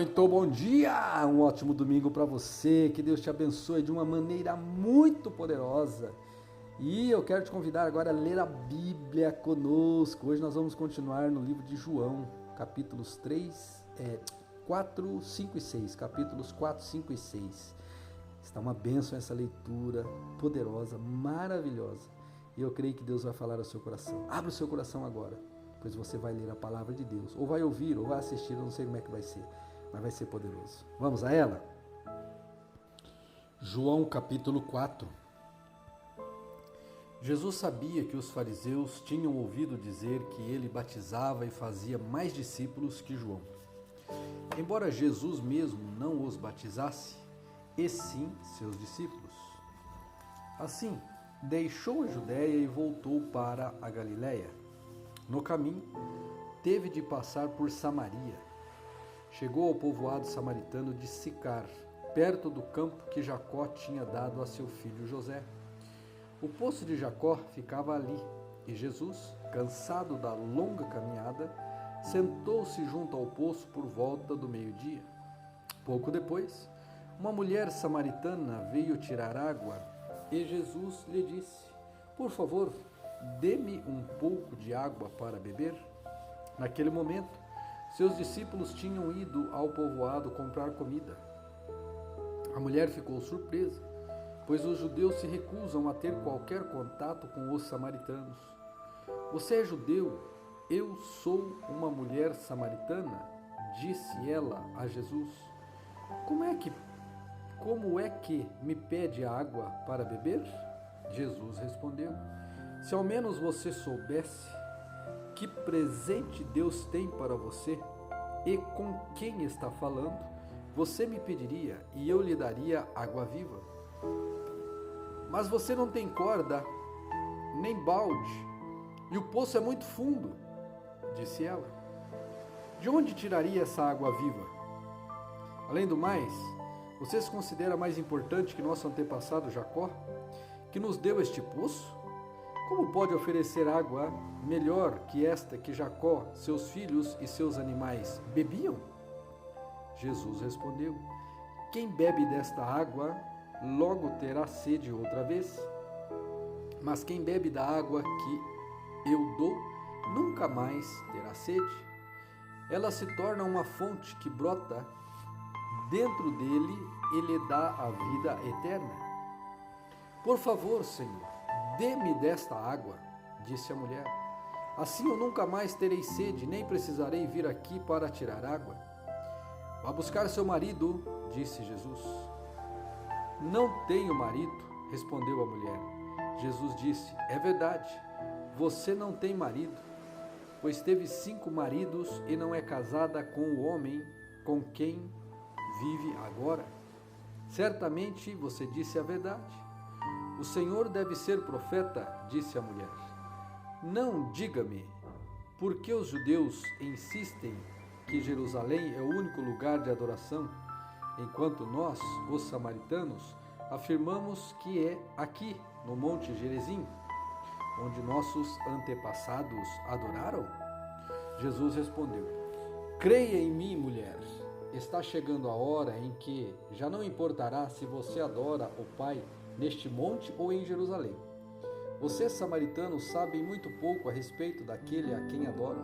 Muito bom dia! Um ótimo domingo para você. Que Deus te abençoe de uma maneira muito poderosa. E eu quero te convidar agora a ler a Bíblia conosco. Hoje nós vamos continuar no livro de João, capítulos 4, 5 e 6. Capítulos 4, 5 e 6. Está uma bênção essa leitura poderosa, maravilhosa. E eu creio que Deus vai falar ao seu coração. Abra o seu coração agora, pois você vai ler a palavra de Deus. Ou vai ouvir, ou vai assistir, eu não sei como é que vai ser. Mas vai ser poderoso. Vamos a ela? João capítulo 4. Jesus sabia que os fariseus tinham ouvido dizer que ele batizava e fazia mais discípulos que João. Embora Jesus mesmo não os batizasse, e sim seus discípulos. Assim, deixou a Judéia e voltou para a Galiléia. No caminho, teve de passar por Samaria. Chegou ao povoado samaritano de Sicar, perto do campo que Jacó tinha dado a seu filho José. O poço de Jacó ficava ali, e Jesus, cansado da longa caminhada, sentou-se junto ao poço por volta do meio-dia. Pouco depois, uma mulher samaritana veio tirar água, e Jesus lhe disse: "Por favor, dê-me um pouco de água para beber." Naquele momento, seus discípulos tinham ido ao povoado comprar comida. A mulher ficou surpresa, pois os judeus se recusam a ter qualquer contato com os samaritanos. "Você é judeu? Eu sou uma mulher samaritana?" disse ela a Jesus. Como é que me pede água para beber?" Jesus respondeu: "Se ao menos você soubesse que presente Deus tem para você e com quem está falando, você me pediria e eu lhe daria água viva. Mas você não tem corda, nem balde, e o poço é muito fundo," disse ela. "De onde tiraria essa água viva? Além do mais, você se considera mais importante que nosso antepassado Jacó, que nos deu este poço? Como pode oferecer água melhor que esta que Jacó, seus filhos e seus animais bebiam?" Jesus respondeu: "Quem bebe desta água logo terá sede outra vez. Mas quem bebe da água que eu dou nunca mais terá sede. Ela se torna uma fonte que brota dentro dele e lhe dá a vida eterna." "Por favor, Senhor, dê-me desta água," disse a mulher. "Assim eu nunca mais terei sede, nem precisarei vir aqui para tirar água." "Vá buscar seu marido," disse Jesus. "Não tenho marido," respondeu a mulher. Jesus disse: "É verdade, você não tem marido, pois teve 5 maridos e não é casada com o homem com quem vive agora. Certamente você disse a verdade. O Senhor deve ser profeta," disse a mulher. "Não, diga-me, por que os judeus insistem que Jerusalém é o único lugar de adoração, enquanto nós, os samaritanos, afirmamos que é aqui, no Monte Gerizim, onde nossos antepassados adoraram?" Jesus respondeu: "Creia em mim, mulher. Está chegando a hora em que já não importará se você adora o Pai neste monte ou em Jerusalém. Vocês, samaritanos, sabem muito pouco a respeito daquele a quem adoram.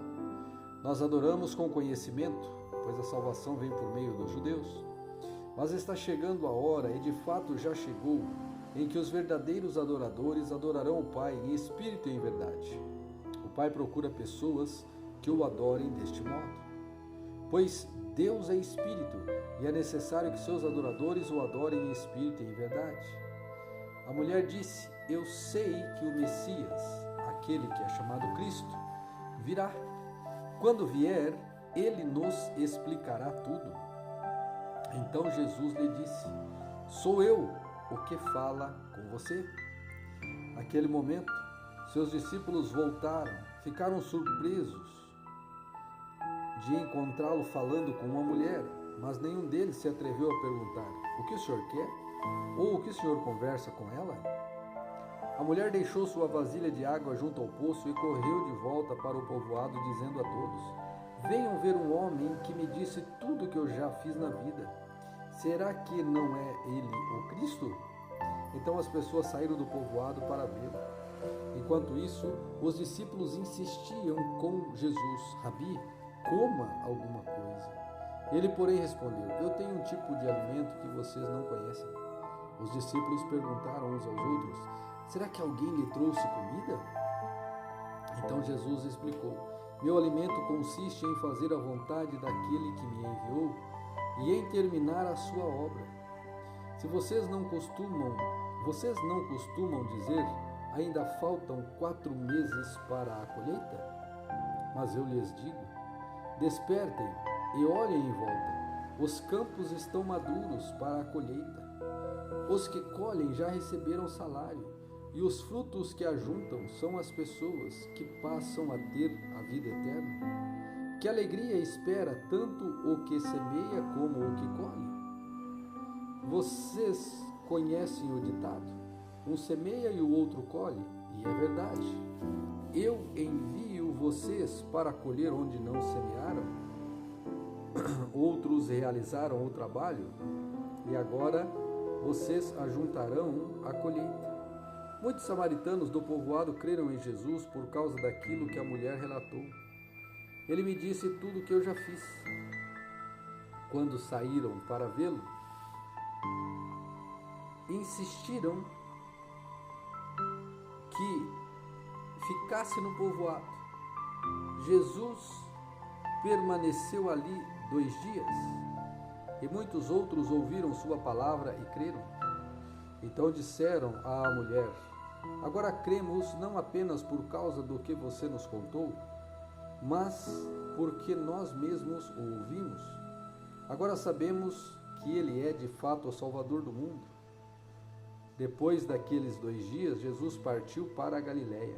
Nós adoramos com conhecimento, pois a salvação vem por meio dos judeus. Mas está chegando a hora, e de fato já chegou, em que os verdadeiros adoradores adorarão o Pai em espírito e em verdade. O Pai procura pessoas que o adorem deste modo. Pois Deus é espírito, e é necessário que seus adoradores o adorem em espírito e em verdade." A mulher disse: "Eu sei que o Messias, aquele que é chamado Cristo, virá. Quando vier, ele nos explicará tudo." Então Jesus lhe disse: "Sou eu o que fala com você." Naquele momento, seus discípulos voltaram, ficaram surpresos de encontrá-lo falando com uma mulher, mas nenhum deles se atreveu a perguntar: "O que o senhor quer?" ou "O que o senhor conversa com ela?" A mulher deixou sua vasilha de água junto ao poço e correu de volta para o povoado, dizendo a todos: venham ver um homem que me disse tudo o que eu já fiz na vida. Será que não é ele o Cristo? Então as pessoas saíram do povoado para vê-lo. Enquanto isso, os discípulos insistiam com Jesus: Rabi, coma alguma coisa. Ele, porém, respondeu: Eu tenho um tipo de alimento que vocês não conhecem. Os discípulos perguntaram uns aos outros: Será que alguém lhe trouxe comida? Então Jesus explicou: Meu alimento consiste em fazer a vontade daquele que me enviou e em terminar a sua obra. Se vocês não costumam dizer: Ainda faltam 4 meses para a colheita? Mas eu lhes digo: despertem e olhem em volta. Os campos estão maduros para a colheita. Os que colhem já receberam salário, e os frutos que ajuntam são as pessoas que passam a ter a vida eterna. Que alegria espera tanto o que semeia como o que colhe? Vocês conhecem o ditado: um semeia e o outro colhe, e é verdade. Eu envio vocês para colher onde não semearam. Outros realizaram o trabalho, e agora vocês ajuntarão a colheita. Muitos samaritanos do povoado creram em Jesus por causa daquilo que a mulher relatou. Ele me disse tudo o que eu já fiz. Quando saíram para vê-lo, insistiram que ficasse no povoado. Jesus permaneceu ali 2 dias, e muitos outros ouviram sua palavra e creram. Então disseram à mulher: Agora cremos não apenas por causa do que você nos contou, mas porque nós mesmos o ouvimos. Agora sabemos que ele é de fato o Salvador do mundo. Depois daqueles 2 dias, Jesus partiu para a Galiléia.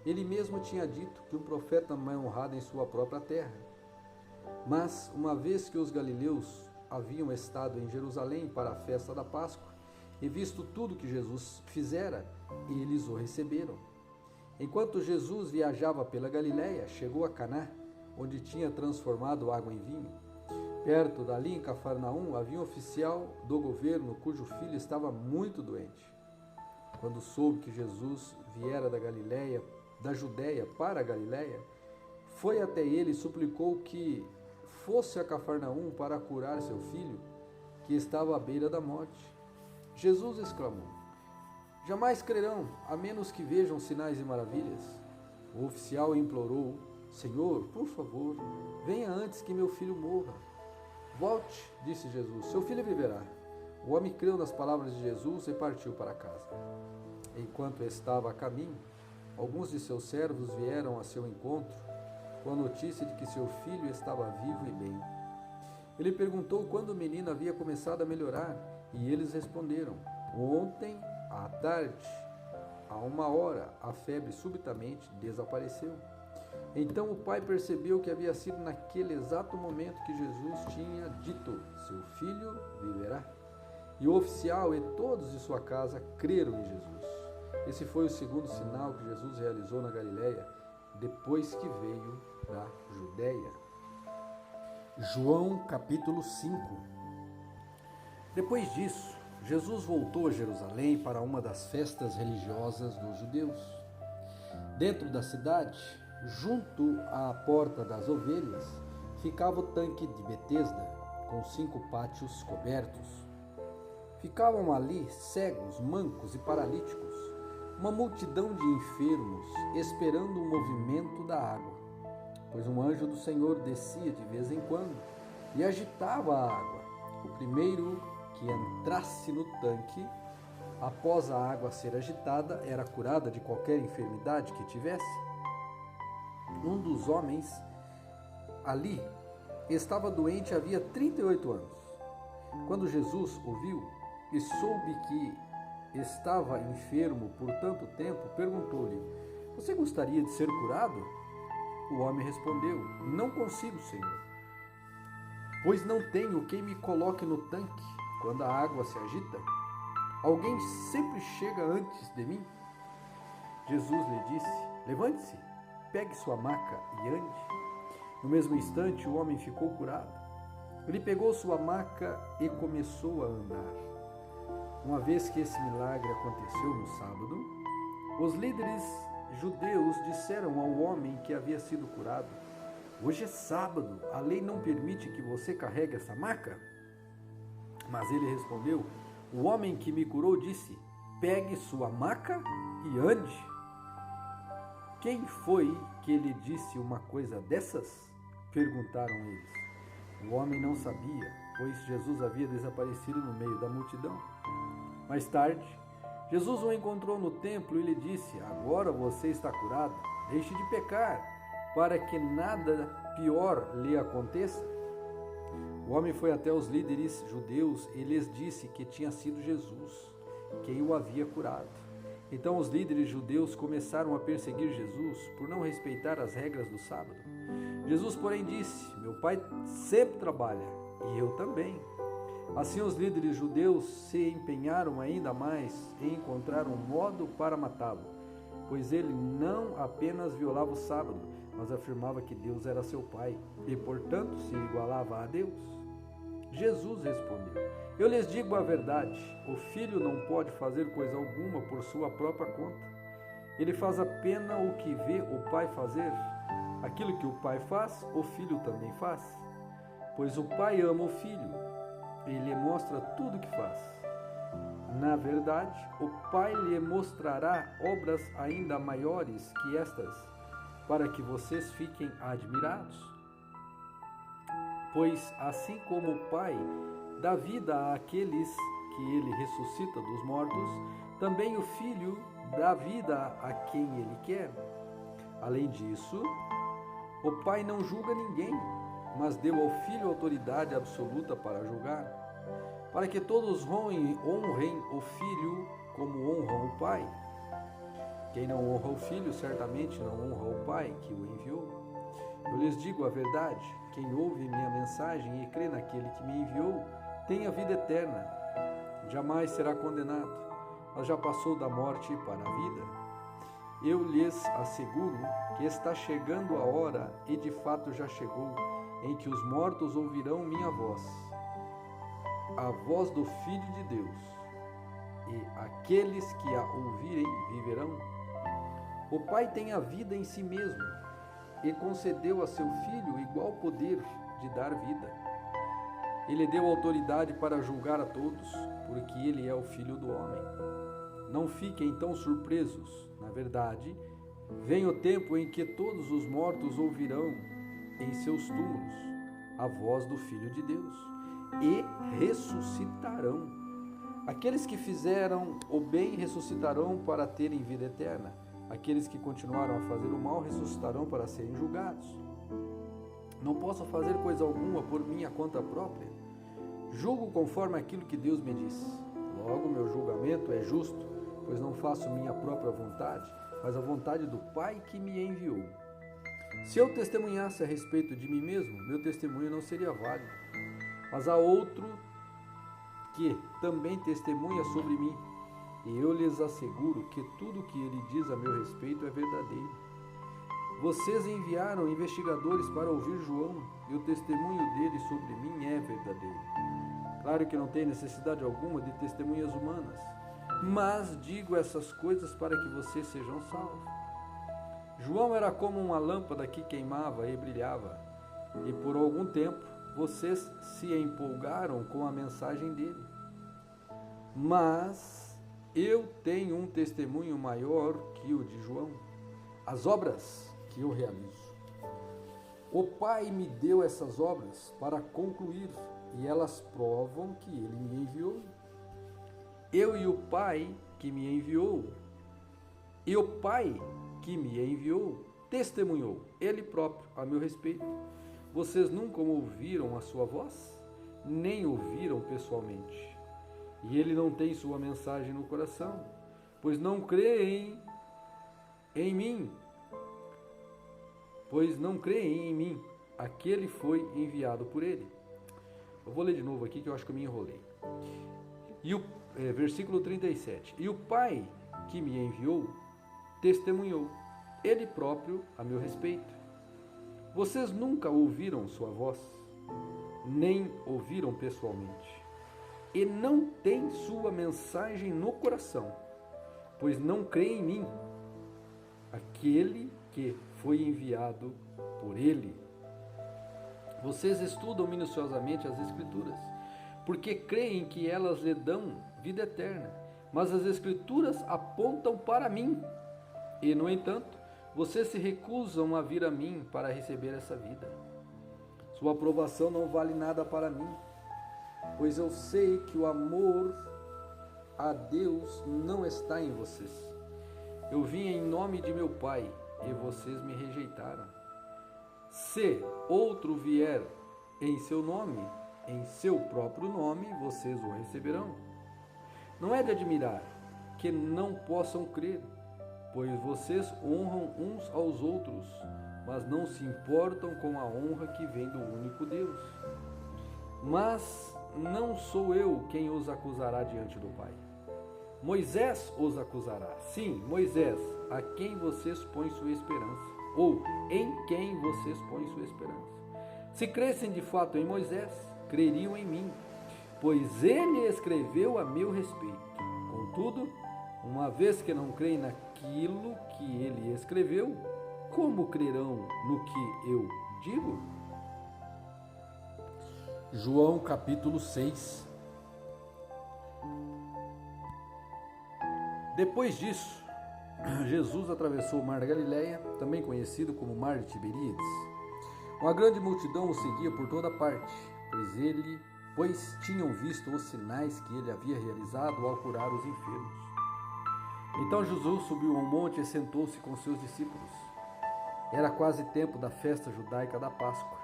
Ele mesmo tinha dito que um profeta não é honrado em sua própria terra. Mas, uma vez que os galileus haviam estado em Jerusalém para a festa da Páscoa e visto tudo que Jesus fizera, eles o receberam. Enquanto Jesus viajava pela Galiléia, chegou a Caná, onde tinha transformado água em vinho. Perto dali, em Cafarnaum, havia um oficial do governo cujo filho estava muito doente. Quando soube que Jesus viera da Judéia para a Galiléia, foi até ele e suplicou que fosse a Cafarnaum para curar seu filho, que estava à beira da morte. Jesus exclamou: Jamais crerão, a menos que vejam sinais e maravilhas. O oficial implorou: Senhor, por favor, venha antes que meu filho morra. Volte, disse Jesus, seu filho viverá. O homem creu nas palavras de Jesus e partiu para casa. Enquanto estava a caminho, alguns de seus servos vieram a seu encontro com a notícia de que seu filho estava vivo e bem. Ele perguntou quando o menino havia começado a melhorar, e eles responderam: Ontem à tarde, a 1 hora, a febre subitamente desapareceu. Então o pai percebeu que havia sido naquele exato momento que Jesus tinha dito: Seu filho viverá. E o oficial e todos de sua casa creram em Jesus. Esse foi o segundo sinal que Jesus realizou na Galiléia, depois que veio da Judéia. João capítulo 5. Depois disso, Jesus voltou a Jerusalém para uma das festas religiosas dos judeus. Dentro da cidade, junto à porta das ovelhas, ficava o tanque de Betesda, com 5 pátios cobertos. Ficavam ali cegos, mancos e paralíticos, uma multidão de enfermos, esperando o movimento da água, pois um anjo do Senhor descia de vez em quando e agitava a água. O primeiro que entrasse no tanque, após a água ser agitada, era curada de qualquer enfermidade que tivesse. Um dos homens ali estava doente havia 38 anos. Quando Jesus o viu e soube que estava enfermo por tanto tempo, perguntou-lhe: Você gostaria de ser curado? O homem respondeu: Não consigo, Senhor, pois não tenho quem me coloque no tanque quando a água se agita. Alguém sempre chega antes de mim. Jesus lhe disse: Levante-se, pegue sua maca e ande. No mesmo instante, o homem ficou curado. Ele pegou sua maca e começou a andar. Uma vez que esse milagre aconteceu no sábado, os líderes judeus disseram ao homem que havia sido curado: hoje é sábado, a lei não permite que você carregue essa maca? Mas ele respondeu: o homem que me curou disse: pegue sua maca e ande. Quem foi que lhe disse uma coisa dessas? Perguntaram eles. O homem não sabia, pois Jesus havia desaparecido no meio da multidão. Mais tarde, Jesus o encontrou no templo e lhe disse: agora você está curado, deixe de pecar, para que nada pior lhe aconteça. O homem foi até os líderes judeus e lhes disse que tinha sido Jesus quem o havia curado. Então os líderes judeus começaram a perseguir Jesus por não respeitar as regras do sábado. Jesus, porém, disse: meu pai sempre trabalha, e eu também. Assim os líderes judeus se empenharam ainda mais em encontrar um modo para matá-lo, pois ele não apenas violava o sábado, mas afirmava que Deus era seu pai e, portanto, se igualava a Deus. Jesus respondeu: eu lhes digo a verdade, o filho não pode fazer coisa alguma por sua própria conta. Ele faz apenas o que vê o pai fazer. Aquilo que o pai faz, o filho também faz. Pois o pai ama o filho e lhe mostra tudo o que faz. Na verdade, o pai lhe mostrará obras ainda maiores que estas, para que vocês fiquem admirados. Pois assim como o pai dá vida àqueles que ele ressuscita dos mortos, também o filho dá vida a quem ele quer. Além disso, o pai não julga ninguém, mas deu ao filho autoridade absoluta para julgar, para que todos honrem o filho como honram o pai. Quem não honra o filho, certamente não honra o pai que o enviou. Eu lhes digo a verdade: quem ouve minha mensagem e crê naquele que me enviou, tem a vida eterna. Jamais será condenado, mas já passou da morte para a vida. Eu lhes asseguro que está chegando a hora, e de fato já chegou, em que os mortos ouvirão minha voz, a voz do Filho de Deus, e aqueles que a ouvirem viverão. O Pai tem a vida em si mesmo, e concedeu a seu Filho igual poder de dar vida. Ele deu autoridade para julgar a todos, porque ele é o Filho do homem. Não fiquem então surpresos. Na verdade, vem o tempo em que todos os mortos ouvirão em seus túmulos a voz do Filho de Deus e ressuscitarão. Aqueles que fizeram o bem ressuscitarão para terem vida eterna. Aqueles que continuaram a fazer o mal ressuscitarão para serem julgados. Não posso fazer coisa alguma por minha conta própria. Julgo conforme aquilo que Deus me diz. Logo, meu julgamento é justo, pois não faço minha própria vontade, mas a vontade do Pai que me enviou. Se eu testemunhasse a respeito de mim mesmo, meu testemunho não seria válido. Mas há outro que também testemunha sobre mim, e eu lhes asseguro que tudo o que ele diz a meu respeito é verdadeiro. Vocês enviaram investigadores para ouvir João, e o testemunho dele sobre mim é verdadeiro. Claro que não tem necessidade alguma de testemunhas humanas, mas digo essas coisas para que vocês sejam salvos. João era como uma lâmpada que queimava e brilhava, e por algum tempo vocês se empolgaram com a mensagem dele. Mas eu tenho um testemunho maior que o de João, as obras que eu realizo. O Pai me deu essas obras para concluir, e elas provam que ele me enviou. Eu e o Pai que me enviou, e o Pai que me enviou testemunhou, ele próprio, a meu respeito. Vocês nunca ouviram a sua voz, nem ouviram pessoalmente. E ele não tem sua mensagem no coração, pois não creem em mim. Aquele foi enviado por ele. Eu vou ler de novo aqui que eu acho que eu me enrolei. Versículo 37. E o Pai que me enviou testemunhou, ele próprio, a meu respeito. Vocês nunca ouviram sua voz, nem ouviram pessoalmente, e não têm sua mensagem no coração, pois não creem em mim, aquele que foi enviado por ele. Vocês estudam minuciosamente as Escrituras, porque creem que elas lhe dão vida eterna, mas as Escrituras apontam para mim, e, no entanto, vocês se recusam a vir a mim para receber essa vida. Sua aprovação não vale nada para mim, pois eu sei que o amor a Deus não está em vocês. Eu vim em nome de meu Pai, e vocês me rejeitaram. Se outro vier em seu nome, em seu próprio nome, vocês o receberão. Não é de admirar que não possam crer, pois vocês honram uns aos outros, mas não se importam com a honra que vem do único Deus. Mas não sou eu quem os acusará diante do Pai. Moisés os acusará. Sim, Moisés, a quem vocês põem sua esperança, ou em quem vocês põem sua esperança. Se crescem de fato em Moisés, creriam em mim, pois ele escreveu a meu respeito. Contudo, uma vez que não creem naquilo que ele escreveu, como crerão no que eu digo? João capítulo 6. Depois disso, Jesus atravessou o mar da Galileia, também conhecido como Mar de Tiberíades. Uma grande multidão o seguia por toda parte, pois tinham visto os sinais que ele havia realizado ao curar os enfermos. Então Jesus subiu ao monte e sentou-se com seus discípulos. Era quase tempo da festa judaica da Páscoa.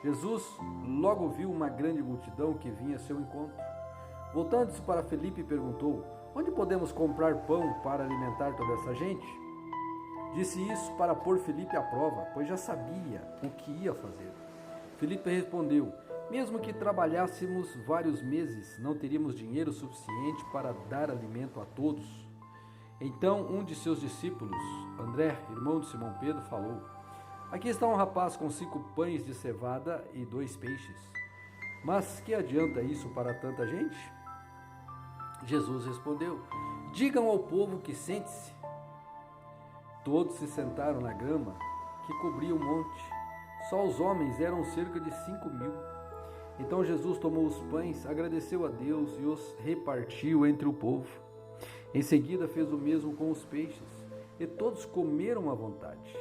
Jesus logo viu uma grande multidão que vinha a seu encontro. Voltando-se para Felipe, perguntou: onde podemos comprar pão para alimentar toda essa gente? Disse isso para pôr Felipe à prova, pois já sabia o que ia fazer. Felipe respondeu: mesmo que trabalhássemos vários meses, não teríamos dinheiro suficiente para dar alimento a todos. Então um de seus discípulos, André, irmão de Simão Pedro, falou: aqui está um rapaz com 5 pães de cevada e 2 peixes. Mas que adianta isso para tanta gente? Jesus respondeu: digam ao povo que sente-se. Todos se sentaram na grama que cobria o monte. Só os homens eram cerca de 5.000. Então Jesus tomou os pães, agradeceu a Deus e os repartiu entre o povo. Em seguida fez o mesmo com os peixes, e todos comeram à vontade.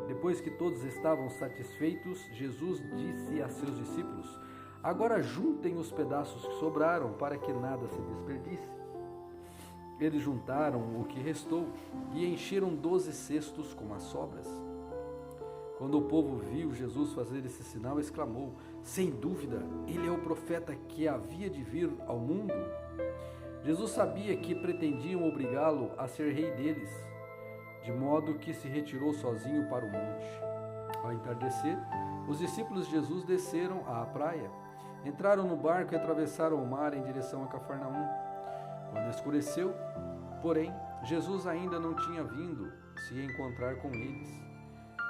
Depois que todos estavam satisfeitos, Jesus disse a seus discípulos: agora juntem os pedaços que sobraram, para que nada se desperdice. Eles juntaram o que restou e encheram 12 cestos com as sobras. Quando o povo viu Jesus fazer esse sinal, exclamou: sem dúvida, ele é o profeta que havia de vir ao mundo. Jesus sabia que pretendiam obrigá-lo a ser rei deles, de modo que se retirou sozinho para o monte. Ao entardecer, os discípulos de Jesus desceram à praia, entraram no barco e atravessaram o mar em direção a Cafarnaum. Quando escureceu, porém, Jesus ainda não tinha vindo se encontrar com eles.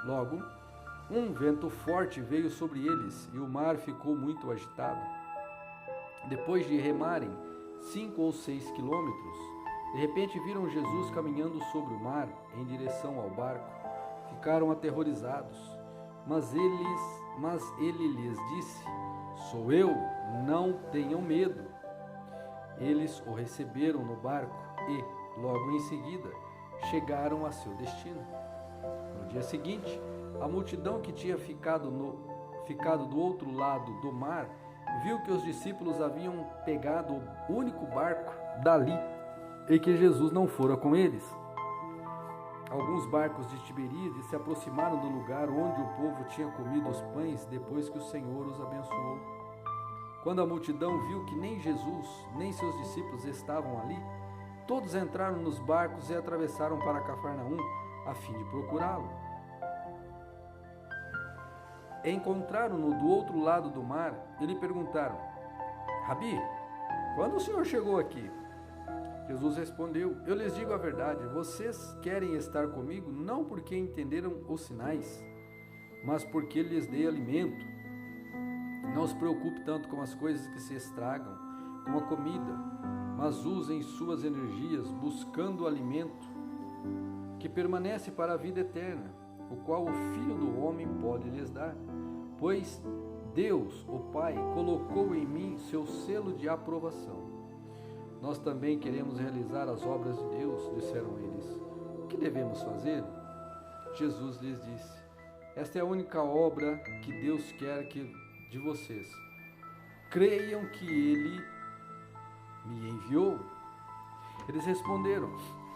Logo, um vento forte veio sobre eles e o mar ficou muito agitado. Depois de remarem 5 ou 6 quilômetros, de repente viram Jesus caminhando sobre o mar em direção ao barco. Ficaram aterrorizados, mas ele lhes disse: sou eu, não tenham medo. Eles o receberam no barco e, logo em seguida, chegaram a seu destino. No dia seguinte, a multidão que tinha ficado do outro lado do mar viu que os discípulos haviam pegado o único barco dali e que Jesus não fora com eles. Alguns barcos de Tiberíades se aproximaram do lugar onde o povo tinha comido os pães depois que o Senhor os abençoou. Quando a multidão viu que nem Jesus, nem seus discípulos estavam ali, todos entraram nos barcos e atravessaram para Cafarnaum, a fim de procurá-lo. Encontraram-no do outro lado do mar e lhe perguntaram: Rabi, quando o Senhor chegou aqui? Jesus respondeu: eu lhes digo a verdade, vocês querem estar comigo não porque entenderam os sinais, mas porque lhes dei alimento. Não se preocupe tanto com as coisas que se estragam, com a comida, mas usem suas energias buscando o alimento que permanece para a vida eterna, o qual o Filho do Homem pode lhes dar. Pois Deus, o Pai, colocou em mim seu selo de aprovação. Nós também queremos realizar as obras de Deus, disseram eles. O que devemos fazer? Jesus lhes disse: esta é a única obra que Deus quer de vocês. Creiam que Ele me enviou. Eles responderam: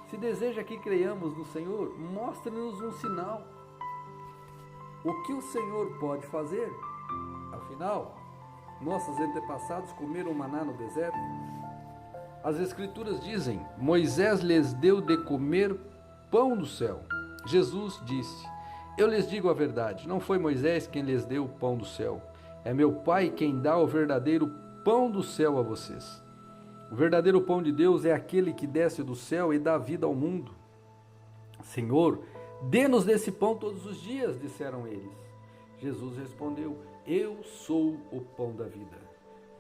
se deseja que creiamos no Senhor, mostre-nos um sinal. O que o Senhor pode fazer? Afinal, nossos antepassados comeram maná no deserto. As Escrituras dizem: Moisés lhes deu de comer pão do céu. Jesus disse: eu lhes digo a verdade, não foi Moisés quem lhes deu o pão do céu. É meu Pai quem dá o verdadeiro pão do céu a vocês. O verdadeiro pão de Deus é aquele que desce do céu e dá vida ao mundo. Senhor, dê-nos desse pão todos os dias, disseram eles. Jesus respondeu: eu sou o pão da vida.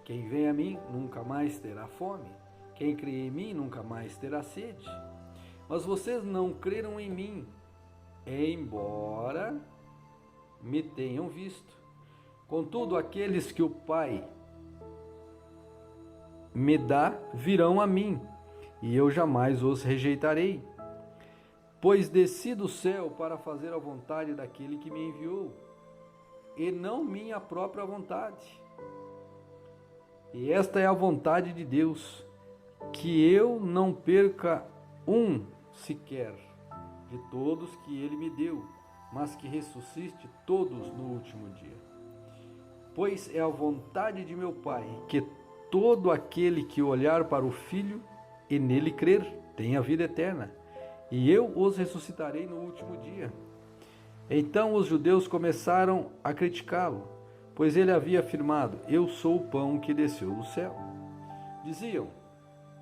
Quem vem a mim nunca mais terá fome. Quem crê em mim nunca mais terá sede. Mas vocês não creram em mim, embora me tenham visto. Contudo, aqueles que o Pai me dá virão a mim, e eu jamais os rejeitarei. Pois desci do céu para fazer a vontade daquele que me enviou, e não minha própria vontade. E esta é a vontade de Deus, que eu não perca um sequer de todos que ele me deu, mas que ressuscite todos no último dia. Pois é a vontade de meu Pai que todo aquele que olhar para o Filho e nele crer tenha vida eterna, e eu os ressuscitarei no último dia. Então os judeus começaram a criticá-lo, pois ele havia afirmado: eu sou o pão que desceu do céu. Diziam: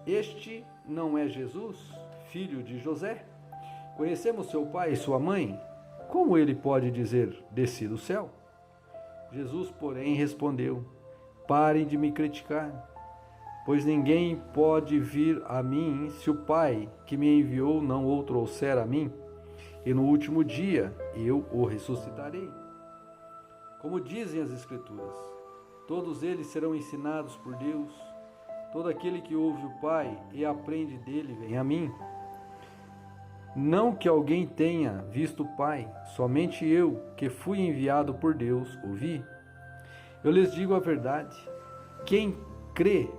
este não é Jesus, filho de José? Conhecemos seu pai e sua mãe? Como ele pode dizer: desci do céu? Jesus, porém, respondeu: parem de me criticar, pois ninguém pode vir a mim se o Pai que me enviou não o trouxer a mim, e no último dia eu o ressuscitarei. Como dizem as Escrituras, todos eles serão ensinados por Deus. Todo aquele que ouve o Pai e aprende dele vem a mim. Não que alguém tenha visto o Pai, somente eu, que fui enviado por Deus, o vi. Eu lhes digo a verdade: quem crê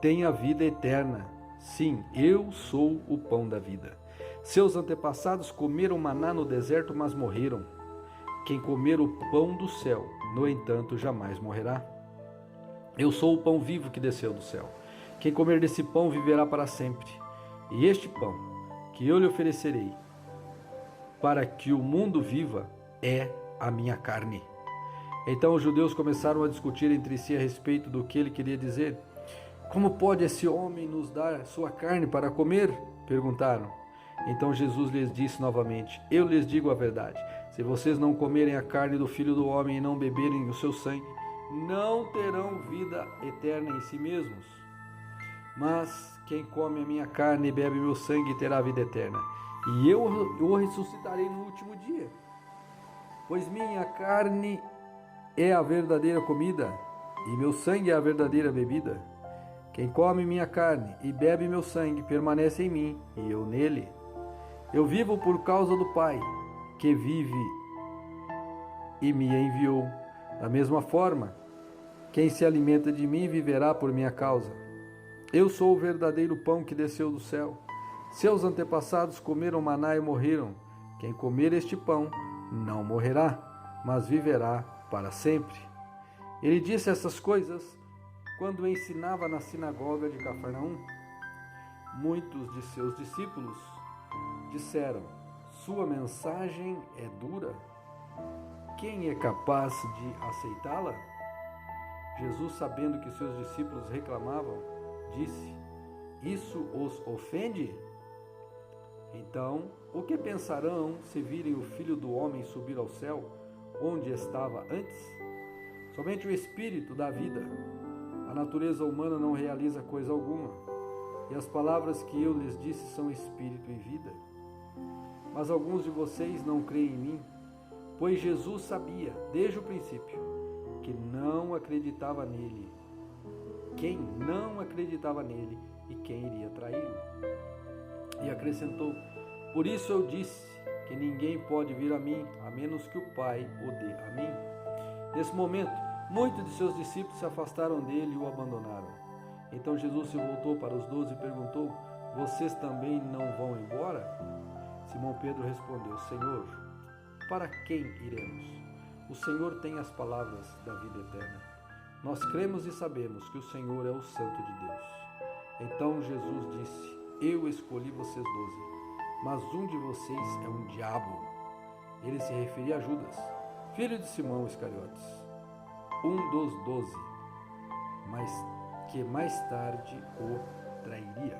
tem a vida eterna. Sim, eu sou o pão da vida. Seus antepassados comeram maná no deserto, mas morreram. Quem comer o pão do céu, no entanto, jamais morrerá. Eu sou o pão vivo que desceu do céu. Quem comer desse pão viverá para sempre. E este pão que eu lhe oferecerei, para que o mundo viva, é a minha carne. Então os judeus começaram a discutir entre si a respeito do que ele queria dizer. Como pode esse homem nos dar sua carne para comer? Perguntaram. Então Jesus lhes disse novamente: eu lhes digo a verdade, se vocês não comerem a carne do Filho do Homem e não beberem o seu sangue, não terão vida eterna em si mesmos. Mas quem come a minha carne e bebe meu sangue terá vida eterna, e eu o ressuscitarei no último dia. Pois minha carne é a verdadeira comida, e meu sangue é a verdadeira bebida. Quem come minha carne e bebe meu sangue permanece em mim, e eu nele. Eu vivo por causa do Pai, que vive e me enviou. Da mesma forma, quem se alimenta de mim viverá por minha causa. Eu sou o verdadeiro pão que desceu do céu. Seus antepassados comeram maná e morreram. Quem comer este pão não morrerá, mas viverá para sempre. Ele disse essas coisas quando ensinava na sinagoga de Cafarnaum. Muitos de seus discípulos disseram: sua mensagem é dura. Quem é capaz de aceitá-la? Jesus, sabendo que seus discípulos reclamavam, disse: isso os ofende? Então, o que pensarão se virem o Filho do Homem subir ao céu onde estava antes? Somente o Espírito dá vida. A natureza humana não realiza coisa alguma, e as palavras que eu lhes disse são espírito e vida. Mas alguns de vocês não creem em mim, pois Jesus sabia, desde o princípio, que não acreditava nele. Quem não acreditava nele e quem iria traí-lo. E acrescentou: por isso eu disse que ninguém pode vir a mim, a menos que o Pai o dê a mim. Nesse momento, muitos de seus discípulos se afastaram dele e o abandonaram. Então Jesus se voltou para os 12 e perguntou: vocês também não vão embora? Simão Pedro respondeu: Senhor, para quem iremos? O Senhor tem as palavras da vida eterna. Nós cremos e sabemos que o Senhor é o Santo de Deus. Então Jesus disse: eu escolhi vocês 12, mas um de vocês é um diabo. Ele se referia a Judas, filho de Simão Iscariotes, um dos 12, mas que mais tarde o trairia.